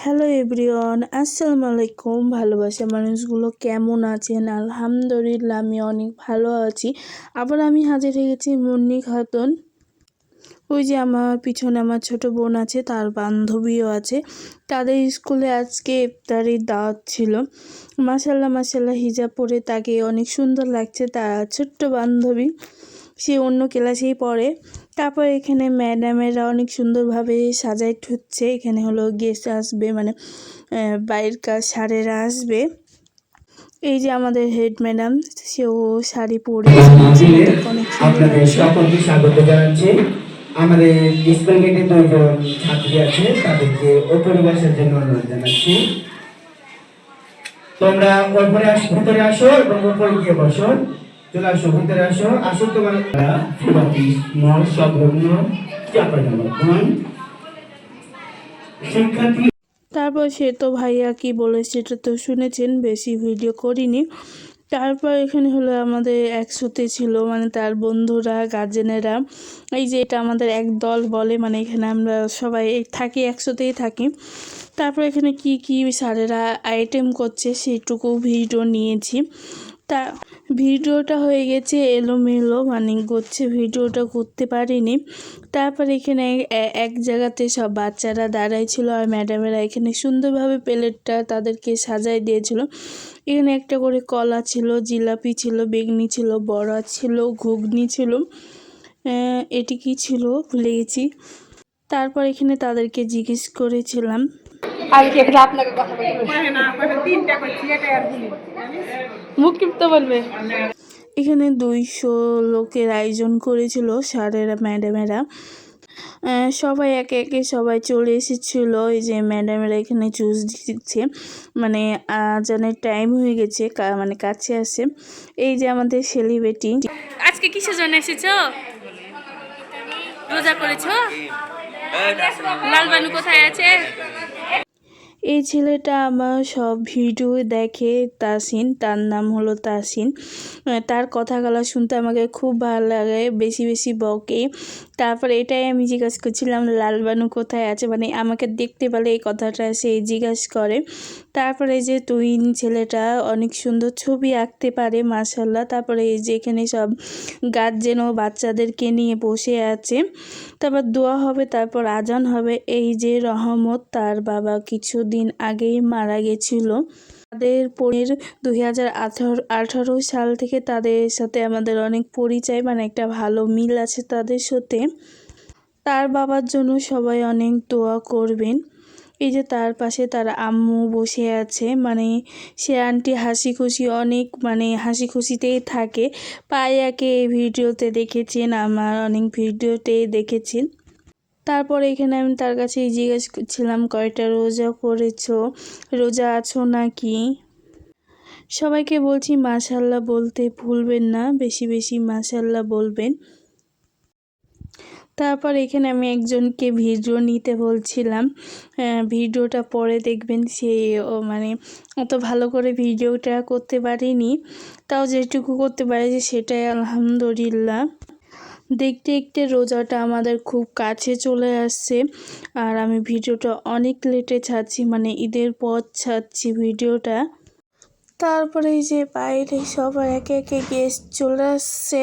Hello everyone, আসসালামু আলাইকুম। ভালোবাসা মানুষগুলো কেমন আছেন? আলহামদুলিল্লাহ আমি অনেক ভালো আছি। আবার আমি হাজির হয়ে গেছি মুন্নি খাতুন। ওই যে আমার পিছনে আমার ছোট বোন আছে, তার বান্ধবীও আছে। তাদের স্কুলে আজকে ইফতারির দাওয়াত ছিল। মাশাল্লাহ মাশাল্লাহ হিজাব পরে তাকে অনেক সুন্দর লাগছে। তার ছোট্ট বান্ধবী, সে অন্য ক্লাসেই পড়ে। তারপর এখানে ম্যাডামেরা অনেক সুন্দরভাবে সাজাই হচ্ছে। এখানে হলো গেস্ট আসবে, মানে বাইরের কাজ স্যারেরা আসবে। এই যে আমাদের হেড ম্যাডাম, সেও শাড়ি পরে অনেক সুন্দর লাগছে। সকলকে স্বাগত জানাচ্ছি। আমাদের স্কুল গেটে দুইজন ছাত্রী আছে, তাদেরকে উপরে বসার জন্য অনুরোধ জানাচ্ছি। তোমরা উপরে ভিতরে আসো এবং উপরে গিয়ে বসো। চলে আসো, ভিতরে আসো। আসো তোমার শিক্ষার্থী। তারপর সে তো ভাইয়া কি বলে সেটা তো শুনেছেন, বেশি ভিডিও করিনি। তারপর এখানে হলো আমাদের একসাথে ছিল, মানে তার বন্ধুরা, গার্জেনেরা। এই যে এটা আমাদের এক দল বলে, মানে এখানে আমরা সবাই থাকি, একসাথেই থাকি। তারপর এখানে কি কি স্যারেরা আইটেম করছে সেটুকু ভিডিও নিয়েছি। তা ভিডিওটা হয়ে গেছে এলোমেলো, মানে করছে ভিডিওটা করতে পারিনি। তারপর এখানে এক জায়গাতে সব বাচ্চারা দাঁড়াই ছিল, আর ম্যাডামেরা এখানে সুন্দরভাবে প্লেটটা তাদেরকে সাজাই দিয়েছিল। এখানে একটা করে কলা ছিল, জিলাপি ছিল, বেগনি ছিল, বড়া ছিল, ঘুগনি ছিল, এটি কি ছিল ভুলে গেছি। তারপর এখানে তাদেরকে জিজ্ঞেস করেছিলাম মুখ টিপতে বলবে। এখানে 200 লোকের আয়োজন করেছিল স্যারেরা, ম্যাডামেরা। সবাই একে একে সবাই চলে এসেছিল। এই যে ম্যাডামেরা এখানে জুস দিচ্ছে, মানে আজানের টাইম হয়ে গেছে, মানে কাছে আসে। এই যে আমাদের সেলিব্রিটি। আজকে কিসের জন্য এসেছো? রোজা করেছো? লালবানু কোথায় আছে? এই ছেলেটা আমার সব ভিডিও দেখে, তাসিন, তার নাম হলো তাসিন। তার কথাগুলো শুনতে আমাকে খুব ভালো লাগে, বেশি বেশি বকে। তারপর এটাই আমি জিজ্ঞাসা করছিলাম লালবানু কোথায় আছে, মানে আমাকে দেখতে পেলে এই কথাটা সে জিজ্ঞাসা করে। তারপরে এই যে তুইন ছেলেটা অনেক সুন্দর ছবি আঁকতে পারে মাশাল্লাহ। তারপরে এই যে এখানে সব গার্জেন ও বাচ্চাদেরকে নিয়ে বসে আছে। তারপর দোয়া হবে, তারপর আজান হবে। এই যে রহমত, তার বাবা কিছুদিন আগেই মারা গেছিল। তাদের 2018 সাল থেকে তাদের সাথে আমাদের অনেক পরিচয়, মানে একটা ভালো মিল আছে তাদের সাথে। তার বাবার জন্য সবাই অনেক দোয়া করবেন। এই যে তার পাশে তার আম্মু বসে আছে, মানে সে আন্টি হাসি খুশি অনেক, মানে হাসি খুশিতেই থাকে। পায়াকে এই ভিডিওতে দেখেছেন, আমার অনেক ভিডিওতেই দেখেছেন। তারপরে এখানে আমি তার কাছে জিজ্ঞেস করছিলাম কয়টা রোজা করেছো, রোজা আছো নাকি। সবাইকে বলছি মাশাল্লাহ বলতে ভুলবেন না, বেশি বেশি মাশাল্লাহ বলবেন। তারপর এখানে আমি একজনকে ভিডিও নিতে বলছিলাম, ভিডিওটা পরে দেখবেন। সে মানে অত ভালো করে ভিডিওটা করতে পারিনি, তাও যেটুকু করতে পারেছি সেটাই আলহামদুলিল্লাহ। দেখতে দেখতে রোজাটা আমাদের খুব কাছে চলে আসছে, আর আমি ভিডিওটা অনেক লেটে ছাড়ছি, মানে ঈদের পর ছাড়ছি ভিডিওটা। তারপরে এই যে বাইরে সবাই একে একে গেস্ট চলে আসছে।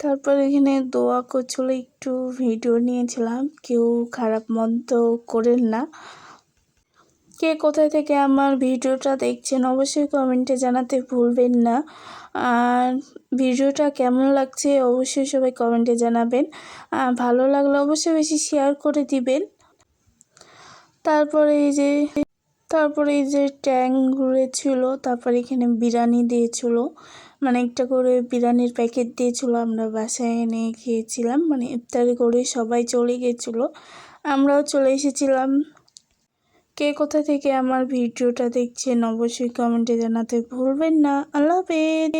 তারপরে এখানে দোয়া করছিল, একটু ভিডিও নিয়েছিলাম, কেউ খারাপ মন্দ করেন না। কে কোথায় থেকে আমার ভিডিওটা দেখছেন অবশ্যই কমেন্টে জানাতে ভুলবেন না। আর ভিডিওটা কেমন লাগছে অবশ্যই সবাই কমেন্টে জানাবেন। ভালো লাগলে অবশ্যই বেশি শেয়ার করে দিবেন। তারপরে এই যে ট্যাং ঘুরেছিল। তারপরে এখানে বিরিয়ানি দিয়েছিল, মানে একটা করে বিরিয়ানির প্যাকেট দিয়েছিল, আমরা বাসায় এনে খেয়েছিলাম, মানে ইফতারি করে সবাই চলে গেছিলো, আমরাও চলে এসেছিলাম। কে কোথা থেকে আমার ভিডিওটা দেখছেন অবশ্যই কমেন্টে জানাতে ভুলবেন না। আল্লাহ হাফেজ।